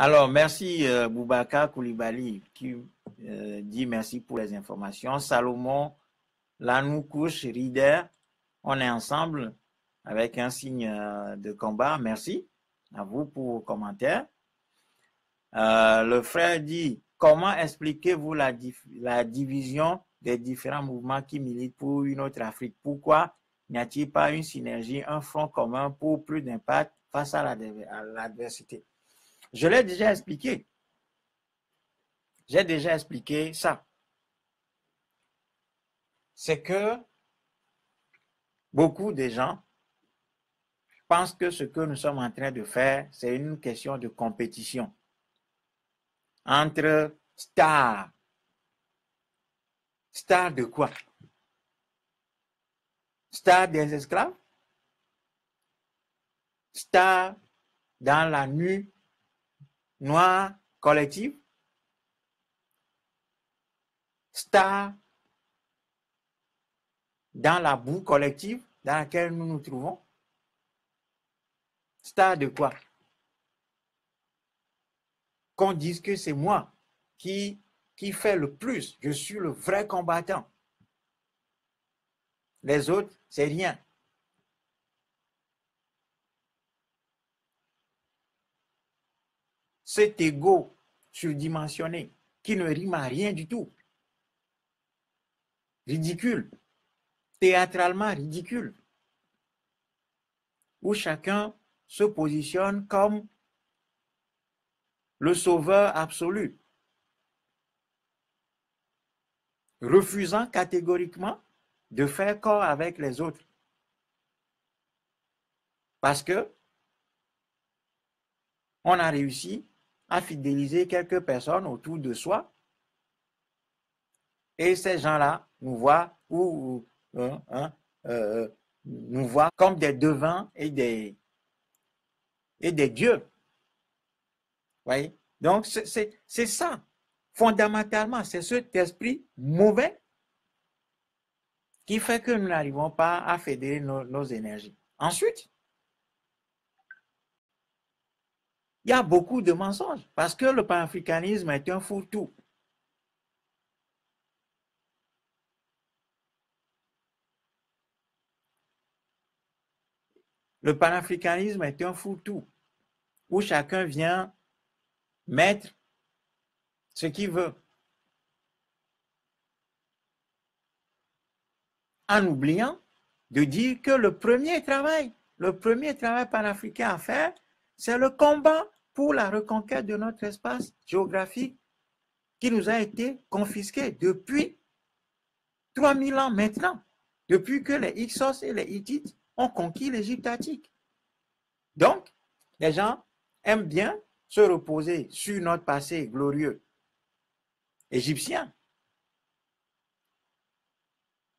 Alors, merci Boubacar Koulibaly qui dit merci pour les informations. Salomon Lanoukouche Rider, on est ensemble avec un signe de combat. Merci à vous pour vos commentaires. Le frère dit, comment expliquez-vous la division des différents mouvements qui militent pour une autre Afrique? Pourquoi n'y a-t-il pas une synergie, un front commun pour plus d'impact face à l'adversité? Je l'ai déjà expliqué. J'ai déjà expliqué ça. C'est que beaucoup de gens pensent que ce que nous sommes en train de faire, c'est une question de compétition entre stars. Stars de quoi? Stars des esclaves? Stars dans la nuit noire collective? Stars dans la boue collective dans laquelle nous nous trouvons? Stars de quoi? Qu'on dise que c'est moi qui fait le plus, je suis le vrai combattant. Les autres, c'est rien. Cet ego surdimensionné qui ne rime à rien du tout. Ridicule, théâtralement ridicule, où chacun se positionne comme le sauveur absolu, refusant catégoriquement de faire corps avec les autres. Parce que on a réussi à fidéliser quelques personnes autour de soi et ces gens-là nous voient nous voient comme des devins et des dieux. Voyez? Donc, c'est ça. Fondamentalement, c'est cet esprit mauvais qui fait que nous n'arrivons pas à fédérer nos énergies. Ensuite, il y a beaucoup de mensonges parce que le panafricanisme est un fourre-tout. Le panafricanisme est un fourre-tout où chacun vient mettre ce qu'il veut. En oubliant de dire que le premier travail panafricain à faire, c'est le combat pour la reconquête de notre espace géographique qui nous a été confisqué depuis 3000 ans maintenant, depuis que les Hyksos et les Hittites ont conquis l'Égypte antique. Donc, les gens aiment bien se reposer sur notre passé glorieux égyptien.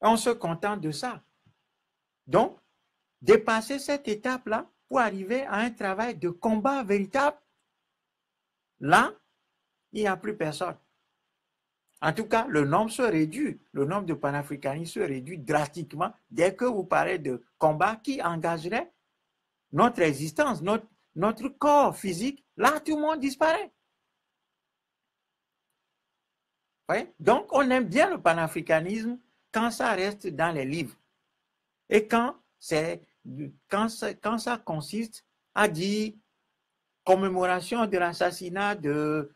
On se contente de ça. Donc, dépasser cette étape-là pour arriver à un travail de combat véritable, là, il n'y a plus personne. En tout cas, le nombre se réduit, le nombre de panafricanistes se réduit drastiquement dès que vous parlez de combat qui engagerait notre existence, notre corps physique. Là, tout le monde disparaît. Oui? Donc, on aime bien le panafricanisme quand ça reste dans les livres. Et quand ça consiste à dire commémoration de l'assassinat de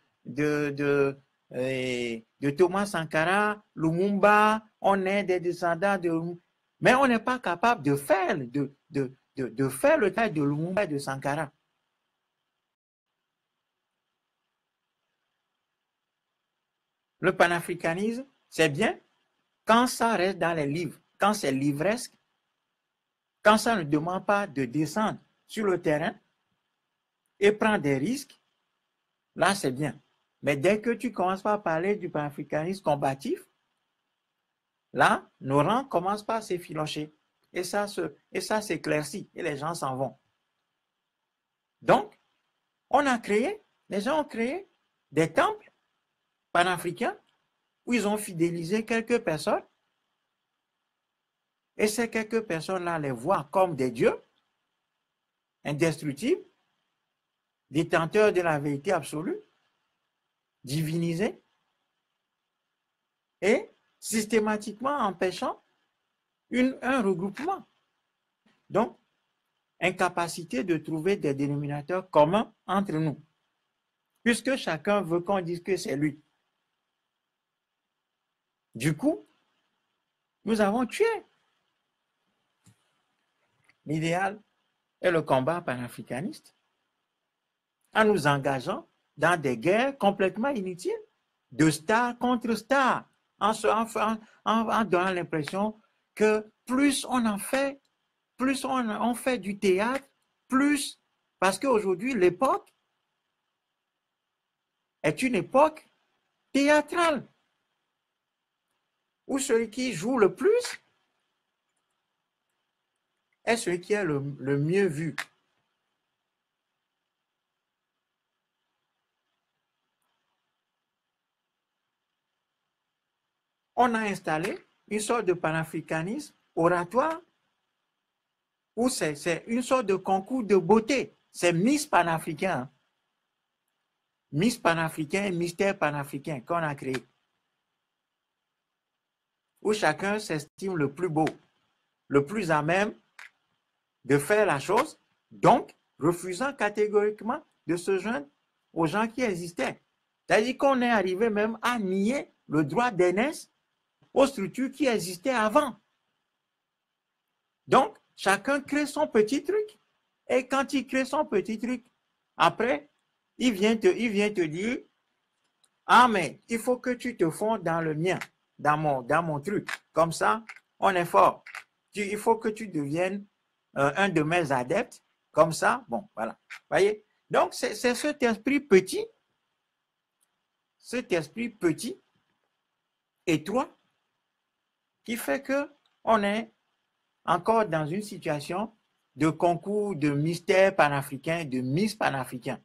Thomas Sankara, Lumumba, on est des descendants de Lumumba, mais on n'est pas capable de faire le travail de Lumumba et de Sankara. Le panafricanisme, c'est bien quand ça reste dans les livres, quand c'est livresque, quand ça ne demande pas de descendre sur le terrain et prendre des risques, là c'est bien. Mais dès que tu commences par parler du panafricanisme combatif, là, nos rangs commencent par s'effilocher. Et ça s'éclaircit et les gens s'en vont. Donc, les gens ont créé des temples panafricains où ils ont fidélisé quelques personnes. Et ces quelques personnes-là les voient comme des dieux indestructibles. détenteurs de la vérité absolue, divinisés, et systématiquement empêchant un regroupement. Donc, incapacité de trouver des dénominateurs communs entre nous, puisque chacun veut qu'on dise que c'est lui. Du coup, nous avons tué l'idéal et le combat panafricaniste en nous engageant dans des guerres complètement inutiles, de star contre star, en donnant l'impression que plus on en fait, plus on fait du théâtre, plus, parce qu'aujourd'hui, l'époque est une époque théâtrale, où celui qui joue le plus est celui qui est le mieux vu. On a installé une sorte de panafricanisme oratoire où c'est une sorte de concours de beauté. C'est Miss panafricain. Miss panafricain et mystère panafricain qu'on a créé. Où chacun s'estime le plus beau, le plus à même de faire la chose, donc refusant catégoriquement de se joindre aux gens qui existaient. C'est-à-dire qu'on est arrivé même à nier le droit d'aînesse aux structures qui existaient avant. Donc, chacun crée son petit truc. Et quand il crée son petit truc, après, il vient te dire, ah, mais il faut que tu te fondes dans le mien, dans mon truc. Comme ça, on est fort. Il faut que tu deviennes un de mes adeptes. Comme ça, bon, voilà. Voyez? Donc, c'est cet esprit petit, étroit, qui fait que on est encore dans une situation de concours de mystère panafricain, de Miss panafricain,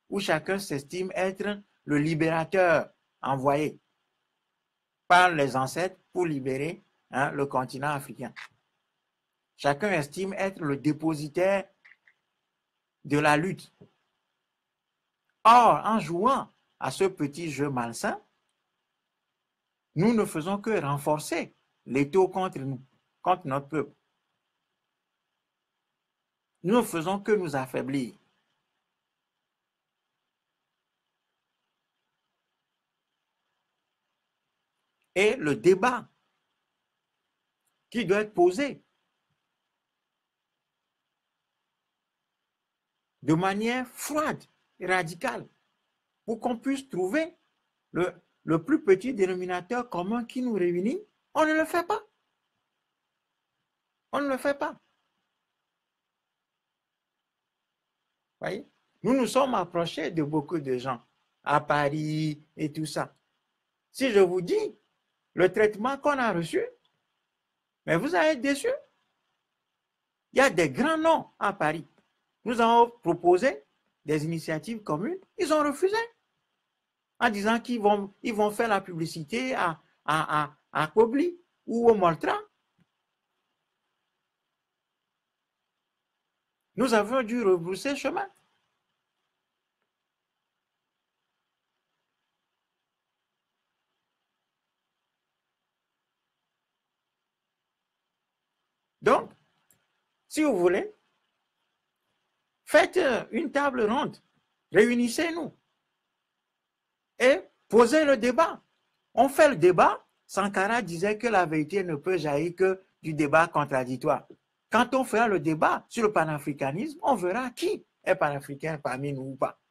où chacun s'estime être le libérateur envoyé par les ancêtres pour libérer le continent africain. Chacun estime être le dépositaire de la lutte. Or, en jouant à ce petit jeu malsain, nous ne faisons que renforcer l'étau contre nous, contre notre peuple. Nous ne faisons que nous affaiblir. Et le débat qui doit être posé de manière froide et radicale pour qu'on puisse trouver le plus petit dénominateur commun qui nous réunit, on ne le fait pas. On ne le fait pas. Voyez? Nous nous sommes approchés de beaucoup de gens à Paris et tout ça. Si je vous dis le traitement qu'on a reçu, mais vous allez être déçus. Il y a des grands noms à Paris. Nous avons proposé des initiatives communes, ils ont refusé en disant qu'ils vont faire la publicité à Kobli ou au Moltra. Nous avons dû rebrousser chemin. Donc, si vous voulez, faites une table ronde, réunissez-nous et posez le débat. On fait le débat. Sankara disait que la vérité ne peut jaillir que du débat contradictoire. Quand on fera le débat sur le panafricanisme, on verra qui est panafricain parmi nous ou pas.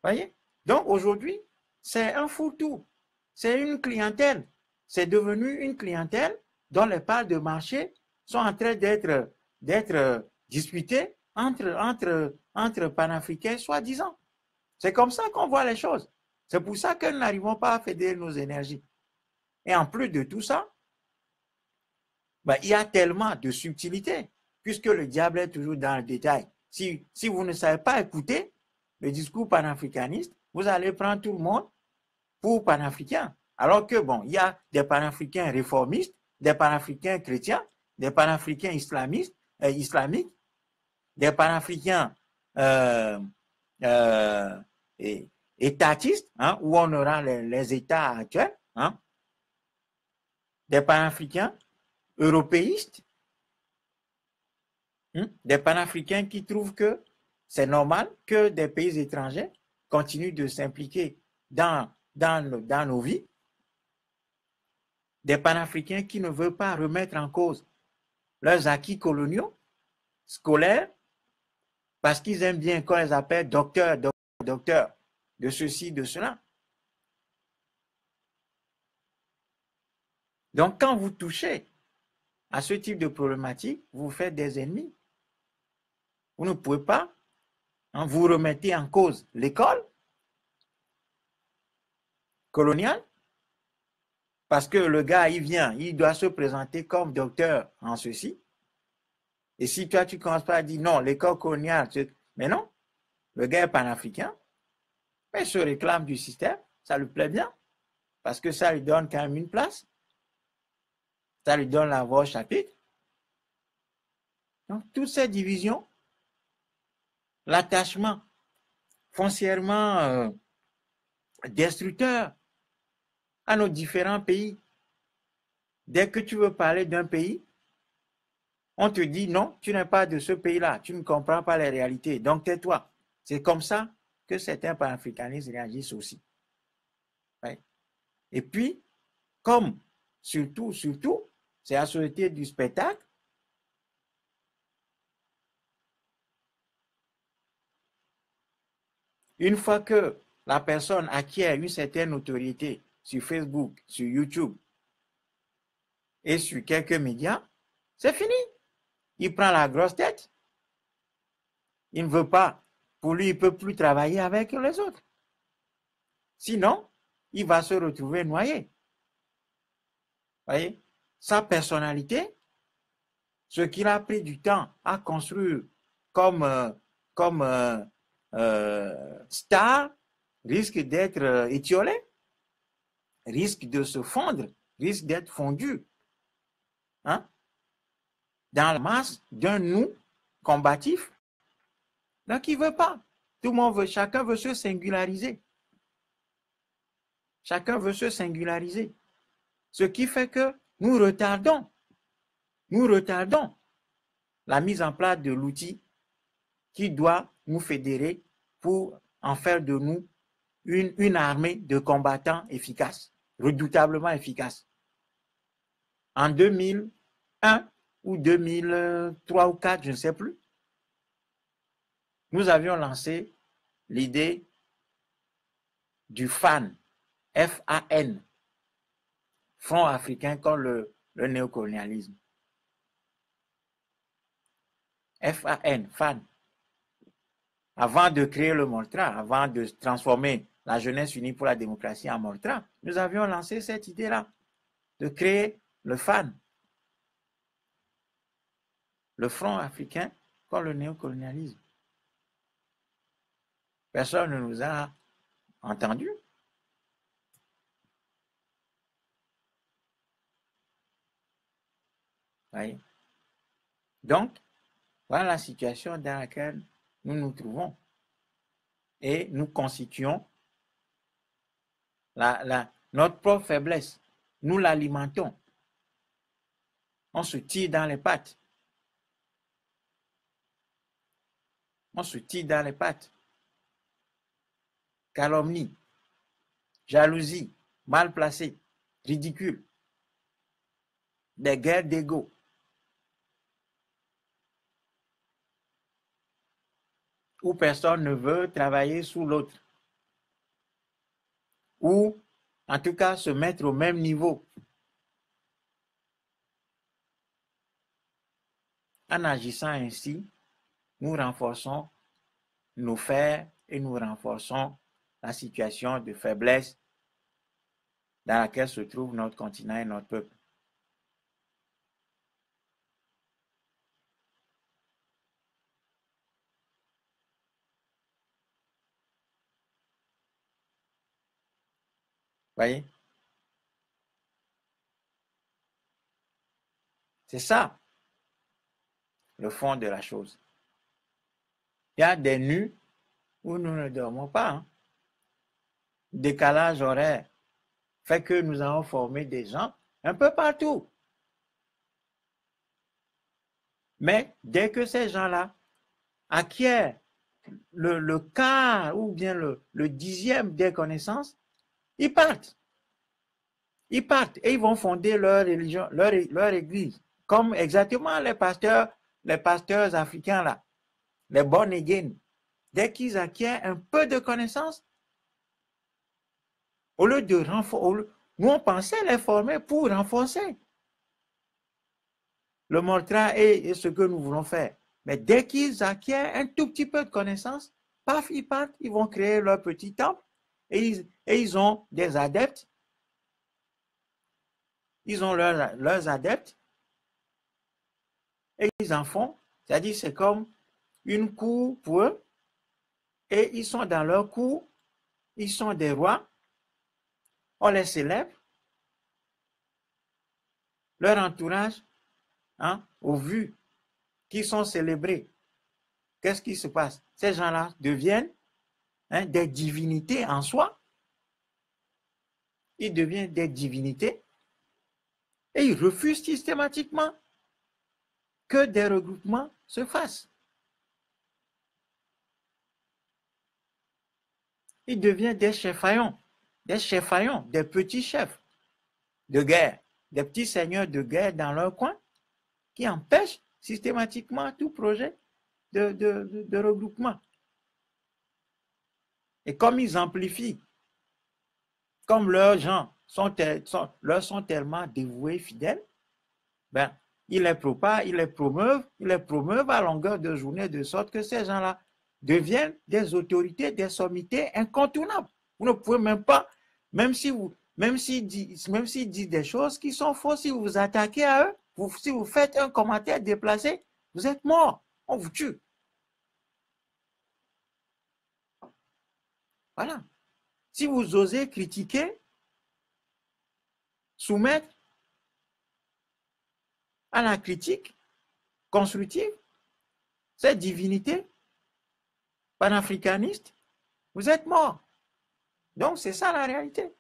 Voyez? Donc aujourd'hui, c'est un fourre-tout. C'est une clientèle. C'est devenu une clientèle dont les parts de marché sont en train d'être disputées entre panafricains soi-disant. C'est comme ça qu'on voit les choses. C'est pour ça que nous n'arrivons pas à fédérer nos énergies. Et en plus de tout ça, il y a tellement de subtilités, puisque le diable est toujours dans le détail. Si vous ne savez pas écouter le discours panafricaniste, vous allez prendre tout le monde pour panafricains. Alors que, il y a des panafricains réformistes, des panafricains chrétiens, des panafricains islamiques, des panafricains euh, euh, étatistes, hein, où on aura les États actuels, hein, des panafricains européistes, hein, des panafricains qui trouvent que c'est normal que des pays étrangers continuent de s'impliquer dans nos vies, des panafricains qui ne veulent pas remettre en cause leurs acquis coloniaux, scolaires, parce qu'ils aiment bien qu'on les appelle docteurs, docteurs, de ceci, de cela. Donc, quand vous touchez à ce type de problématique, vous faites des ennemis. Vous ne pouvez pas, hein, vous remettez en cause l'école coloniale, parce que le gars, il vient, il doit se présenter comme docteur en ceci. Et si toi, tu ne commences pas à dire non, l'école coloniale, mais non, le gars est panafricain, mais il se réclame du système, ça lui plaît bien, parce que ça lui donne quand même une place, ça lui donne la voix au chapitre. Donc, toutes ces divisions, l'attachement foncièrement destructeur à nos différents pays. Dès que tu veux parler d'un pays, on te dit non, tu n'es pas de ce pays-là, tu ne comprends pas les réalités, donc tais-toi. C'est comme ça que certains panafricanistes réagissent aussi. Ouais. Et puis, comme surtout, c'est la société du spectacle, une fois que la personne acquiert une certaine notoriété sur Facebook, sur YouTube et sur quelques médias, c'est fini. Il prend la grosse tête. Il ne veut pas. Pour lui, il ne peut plus travailler avec les autres. Sinon, il va se retrouver noyé. Voyez? Sa personnalité, ce qu'il a pris du temps à construire comme, comme star, risque d'être étiolé, risque de se fondre, risque d'être fondu, hein, dans la masse d'un nous combatif. Donc, il ne veut pas. Tout le monde veut, chacun veut se singulariser. Chacun veut se singulariser. Ce qui fait que nous retardons la mise en place de l'outil qui doit nous fédérer pour en faire de nous une armée de combattants efficaces, redoutablement efficaces. En 2001 ou 2003 ou 2004, je ne sais plus, nous avions lancé l'idée du FAN, F-A-N, Front africain contre le néocolonialisme. FAN, FAN. Avant de créer le Moltra, avant de transformer la jeunesse unie pour la démocratie en Moltra, nous avions lancé cette idée-là, de créer le FAN, le Front africain contre le néocolonialisme. Personne ne nous a entendus. Voyez? Donc, voilà la situation dans laquelle nous nous trouvons. Et nous constituons notre propre faiblesse. Nous l'alimentons. On se tire dans les pattes. On se tire dans les pattes. Calomnie, jalousie, mal placée, ridicule, des guerres d'ego. Où personne ne veut travailler sous l'autre. Ou, en tout cas, se mettre au même niveau. En agissant ainsi, nous renforçons nos fers et nous renforçons la situation de faiblesse dans laquelle se trouve notre continent et notre peuple. Voyez? C'est ça le fond de la chose. Il y a des nuits où nous ne dormons pas. Hein. Décalage horaire fait que nous avons formé des gens un peu partout. Mais dès que ces gens-là acquièrent le quart ou bien le dixième des connaissances, ils partent. Ils partent et ils vont fonder leur religion, leur église. Comme exactement les pasteurs africains là, les born again. Dès qu'ils acquièrent un peu de connaissances, au lieu de renforcer, nous on pensait les former pour renforcer le mantra et ce que nous voulons faire. Mais dès qu'ils acquièrent un tout petit peu de connaissances, paf, ils partent, ils vont créer leur petit temple et ils ont des adeptes. Ils ont leurs adeptes et ils en font. C'est-à-dire c'est comme une cour pour eux et ils sont dans leur cour, ils sont des rois, on les célèbre, leur entourage, hein, au vu qu'ils sont célébrés. Qu'est-ce qui se passe? Ces gens-là deviennent des divinités en soi. Ils deviennent des divinités et ils refusent systématiquement que des regroupements se fassent. Ils deviennent des cheffaillons, des petits chefs de guerre, des petits seigneurs de guerre dans leur coin qui empêchent systématiquement tout projet de regroupement. Et comme ils amplifient, comme leurs gens leur sont tellement dévoués, fidèles, ben, ils les propagent, ils les promeuvent à longueur de journée de sorte que ces gens-là deviennent des autorités, des sommités incontournables. Vous ne pouvez même pas, même s'ils disent des choses qui sont fausses, si vous vous attaquez à eux, si vous faites un commentaire déplacé, vous êtes mort, on vous tue. Voilà. Si vous osez critiquer, soumettre à la critique constructive cette divinité panafricaniste, vous êtes mort. Donc c'est ça la réalité.